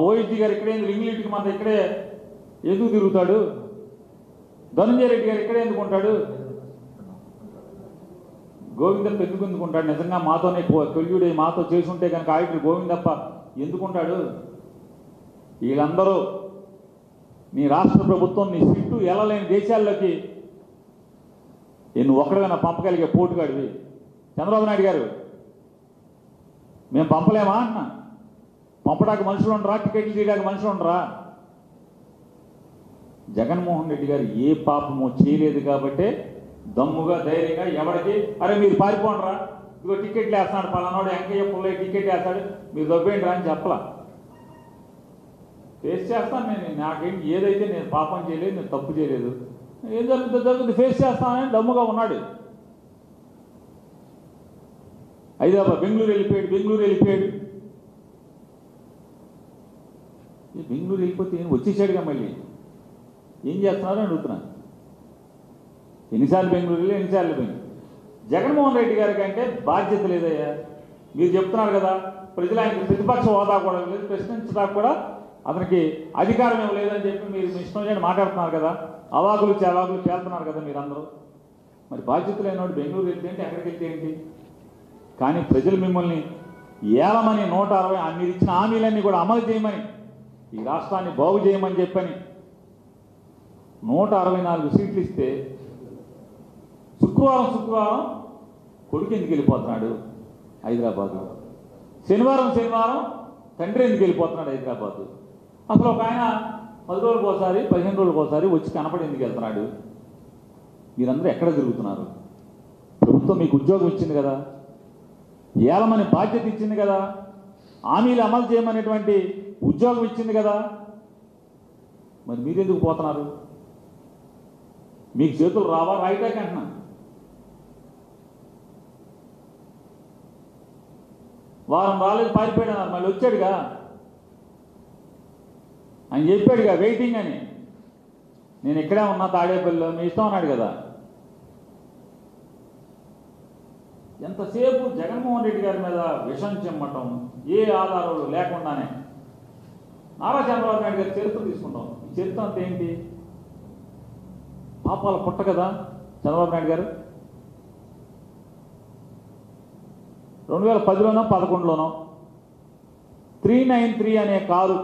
OSD గారు ఇక్కడే ఎందుకు ఇంగ్లీష్కి మన ఇక్కడే ఎందుకు తిరుగుతాడు? ధనంజయ రెడ్డి గారు ఇక్కడే ఎందుకు ఉంటాడు? గోవిందప్ప ఎందుకు ఎందుకుంటాడు? నిజంగా మాతోనే కొల్యుడే మాతో చేసుంటే కనుక ఆయుడు గోవిందప్ప ఎందుకుంటాడు? వీళ్ళందరూ నీ రాష్ట్ర ప్రభుత్వం నీ చుట్టూ వెళ్ళలేని దేశాల్లోకి నువ్వు ఒక్కడైనా పంపగలిగే పోటుగాడివి. చంద్రబాబు నాయుడు గారు మేము పంపలేమా అన్న? పంపడానికి మనుషులు ఉండరా? టికెట్లు తీయడానికి మనుషులు ఉండరా? జగన్మోహన్ రెడ్డి గారు ఏ పాపము చేయలేదు కాబట్టే దమ్ముగా ధైర్యంగా ఎవరికి అరే మీరు పారిపోండిరా, ఇదిగో టికెట్లు వేస్తున్నాడు పలానాడు వెంకయ్య పుల్లయ్య టికెట్ వేస్తాడు మీరు దొబ్బేండి రా అని చెప్పలా. ఫేస్ చేస్తాను నేను, నాకేంటి ఏదైతే నేను పాపం చేయలేదు, నేను తప్పు చేయలేదు, ఏం జరుగుతుంది ఫేస్ చేస్తానని దమ్ముగా ఉన్నాడు. హైదరాబాద్ బెంగళూరు వెళ్ళిపోయాడు. బెంగళూరు వెళ్ళిపోతే వచ్చేసాడుగా మళ్ళీ ఏం చేస్తున్నారో అడుగుతున్నాను. ఎన్నిసార్లు బెంగళూరు వెళ్ళి ఎన్నిసార్లు పోయింది? జగన్మోహన్ రెడ్డి గారి కంటే బాధ్యత లేదయ్యా. మీరు చెప్తున్నారు కదా ప్రజలు ఆయనకి ప్రతిపక్ష హోదా కూడా లేదు, ప్రశ్నించడానికి కూడా అతనికి అధికారం ఏమి లేదని చెప్పి మీరు మీ ఇష్టం చేయని మాట్లాడుతున్నారు కదా, అవాకులు చవాకులు చేస్తున్నారు కదా మీరందరూ. మరి బాధ్యత లేనివాడు బెంగళూరు వెళ్తే ఏంటి, ఎక్కడికి వెళ్తే ఏంటి? కానీ ప్రజలు మిమ్మల్ని ఏలమని 160 మీరు ఇచ్చిన హామీలన్నీ కూడా అమలు చేయమని, ఈ రాష్ట్రాన్ని బాగు చేయమని చెప్పని 164 సీట్లు ఇస్తే శుక్రవారం కొడుకు ఎందుకు వెళ్ళిపోతున్నాడు హైదరాబాదు? శనివారం తండ్రి ఎందుకు వెళ్ళిపోతున్నాడు హైదరాబాదు? అసలు ఒక ఆయన 10 రోజులకు ఒకసారి 15 రోజులకు ఒకసారి వచ్చి కనపడి ఎందుకు వెళ్తున్నాడు? మీరందరూ ఎక్కడ తిరుగుతున్నారు? ప్రభుత్వం మీకు ఉద్యోగం ఇచ్చింది కదా, ఏలమని బాధ్యత ఇచ్చింది కదా, హామీలు అమలు చేయమనేటువంటి ఉద్యోగం ఇచ్చింది కదా, మరి మీరెందుకు పోతున్నారు? మీకు చేతులు రావా? రాయిటాకి అంటున్నాను. వారం రాలేదు పారిపోయాడు అన్నారు, మళ్ళీ వచ్చాడుగా. ఆయన చెప్పాడుగా వెయిటింగ్ అని, నేను ఇక్కడే ఉన్నా తాడేపల్లిలో, మీ ఇష్టం అన్నాడు కదా. ఎంతసేపు జగన్మోహన్ రెడ్డి గారి మీద విషం చెమ్మటం ఏ ఆధారాలు లేకుండానే నారా చంద్రబాబు నాయుడు గారి చరిత్ర తీసుకుంటాం. ఈ చరిత్ర అంతా ఏంటి? పాపాల పుట్ట కదా చంద్రబాబు నాయుడు గారు. 2010లోనో 2011లోనో 393 అనే కారు